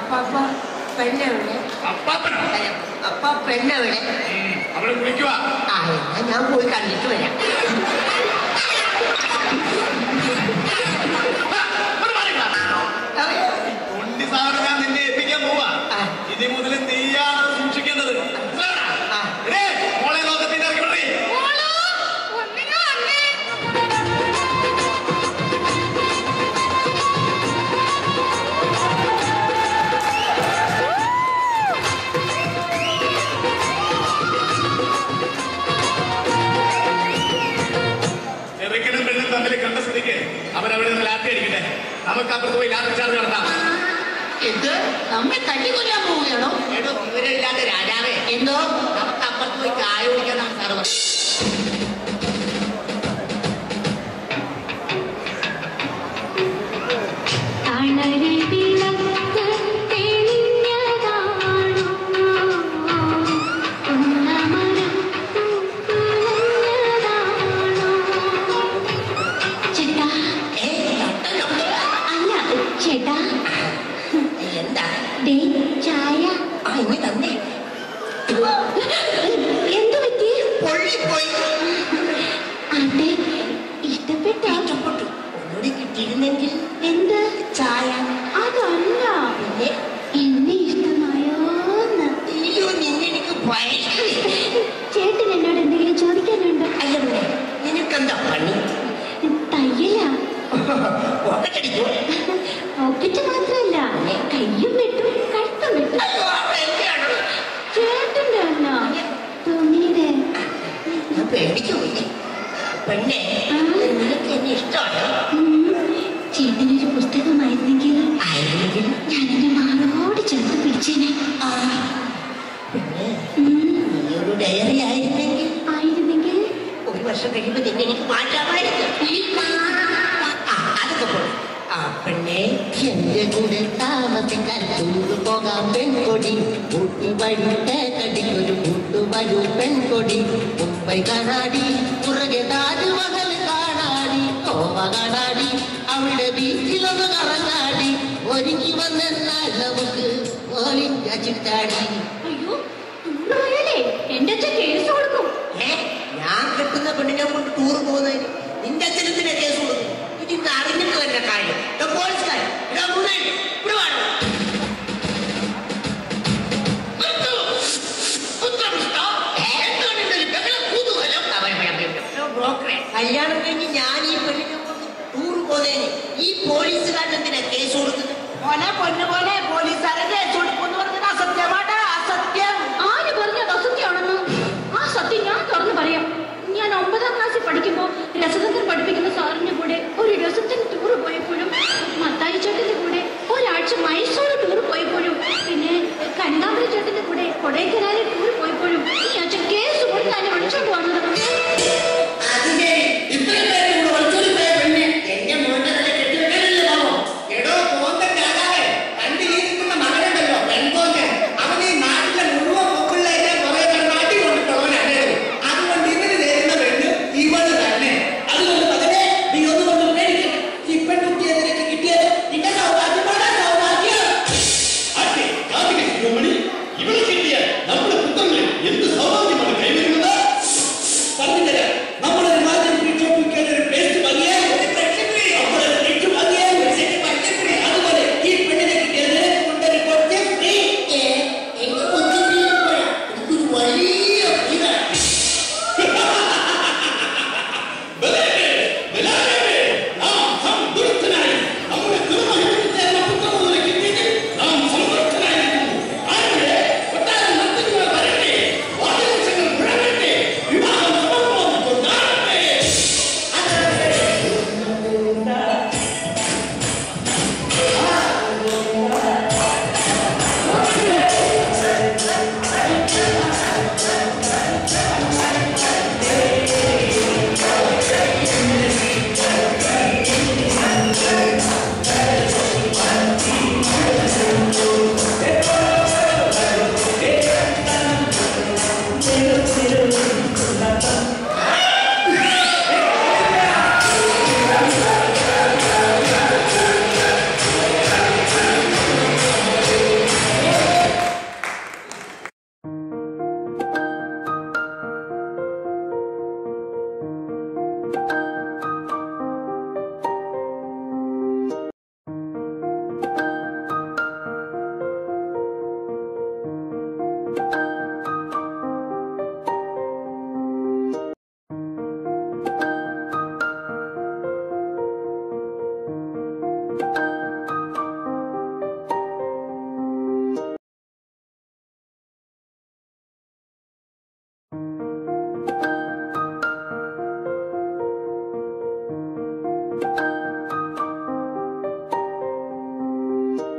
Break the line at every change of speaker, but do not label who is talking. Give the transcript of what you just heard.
അപ്പാപ്പ പെണ്ണെവിടെ? അപ്പ പെണ്ണെവിടെ?
അവള് കുളിക്കുക.
ആ എന്നാ ഞാൻ പോയി കണ്ടിട്ട് വരാം.
സാധനം ഞാൻ നിന്നെ എത്തിക്കാൻ പോവാ. ഇനി മുതൽ നീയാണ് സൂക്ഷിക്കേണ്ടത്. മോളെ ലോകത്തിന്റെ ഇറക്കി വിടേ. ചെറുക്കനും പെണ്ണും തമ്മിൽ കണ്ട സ്ഥിതിക്ക് അവരവിടെ നിന്ന് ലാത്തി അടിക്കട്ടെ. നമുക്ക് അപ്പുറത്ത് പോയി ലാത്തി ചാർജ് നടത്താം.
ഇത് നമ്മെ തട്ടിക്കൊല്ലാൻ പോവുകയാണോ?
ഏതോ വിവരമില്ലാത്ത രാജാവേ,
എന്തോ
നമുക്ക് അപ്പുറത്ത് പോയി ചായ കുടിക്കാന്നാണ് സാറ് പറഞ്ഞത്.
കിട്ടിയിരുന്നെങ്കിൽ എന്ത് ചായ? അതല്ല, എന്നെ ഇഷ്ടമായോന്ന്. അയ്യോ, നിന്നെനിക്ക് ചേട്ടൻ എന്നോട് എന്തെങ്കിലും ചോദിക്കാനുണ്ടോ? അല്ല, നിനക്കെന്താ പണി? തയ്യലാ. പോക്കറ്റ് മാത്രല്ല, കയ്യും വെട്ടും കഴുത്തും വെട്ടും. ചേട്ടന്റെ അല്ല, തുണിയുടെ. പേടിച്ചുപോയി പെണ്ണെ. നിനക്ക് എന്നെ ഇഷ്ടമാണ്. ചേട്ടനൊരു പുസ്തകമായിരുന്നെങ്കിൽ ഞാൻ എന്റെ മാറോട് ചേർത്ത് പിടിച്ചേനെ. നീയൊരു ഡയറി ആയിരുന്നെങ്കിൽ ഒരു വർഷം കഴിയുമ്പോൾ നിന്നെ എനിക്ക് മാറ്റാമായിരുന്നു. അതൊക്കെ പോയി. പെണ്ണെ, എന്റെ കൂടെ താമസിക്കാൻ കൊണ്ടുപോകാം പെൺകൊടി. കൂട്ടുവഴി തേക്കടിക്കൊരു കൂട്ടുവഴു പെൺകൊടി. മുംബൈ കാണാടി, പുറകെ താജ്മഹൽ കാണാടി, ഗോവ കാണാടി, അവിടെ ബീച്ചിലൊന്ന് കറങ്ങാടി. ഒരുങ്ങി വന്നാൽ നമുക്ക് ഓലിഞ്ച ചിട്ടാടി. അയ്യോ, എന്റെ അച്ഛൻ കേസ് കൊടുക്കും. ഞാൻ കെട്ടുന്ന പെണ്ണിനെ കൊണ്ട് ടൂർ പോകുന്നതിന് നിന്റെ അച്ഛനത്തിന് കേസ് കൊടുക്കും. ഇതിന്ന് അറിഞ്ഞിട്ട് തന്നെ കാര്യം. പോലീസുകാരൻ കല്യാണം കഴിഞ്ഞ് ഞാൻ ഈ പെണ്ണിനെ കൊണ്ട് ടൂർ പോകുന്നതിന് ഈ പോലീസുകാരൻ എന്തിനാ കേസ് കൊടുക്കുന്നത്? മോനെ പൊന്നു പോലെ പോലീസുകാരൻ കേസ് കൊടുക്കുമെന്ന് പറഞ്ഞത് അസത്യമാട്ടാ. അസത്യം. ആര് പറഞ്ഞത് അസത്യമാണെന്ന്? ആ സത്യം ഞാൻ തുറന്നു പറയാം. ഞാൻ 9ാം ക്ലാസ്സിൽ പഠിക്കുമ്പോൾ രസതന്ത്രം പഠിപ്പിക്കുന്ന സാറിന്റെ കൂടെ ഒരു രസത്തിന് ടൂർ പോയപ്പോഴും, മത്തായി ചേട്ടന്റെ കൂടെ ഒരാഴ്ച മൈസൂർ ടൂർ പോയപ്പോഴും, പിന്നെ കനകാമ്പര ചേട്ടന്റെ കൂടെ കൊടൈക്കനാലിൽ ടൂർ പോയപ്പോഴും ഈ അച്ഛൻ കേസ് കൊടുത്ത് എന്നെ വിളിച്ചോണ്ട് വന്നത്.
ഇവിടെ കിട്ടിയാൽ നമ്മൾ
ആ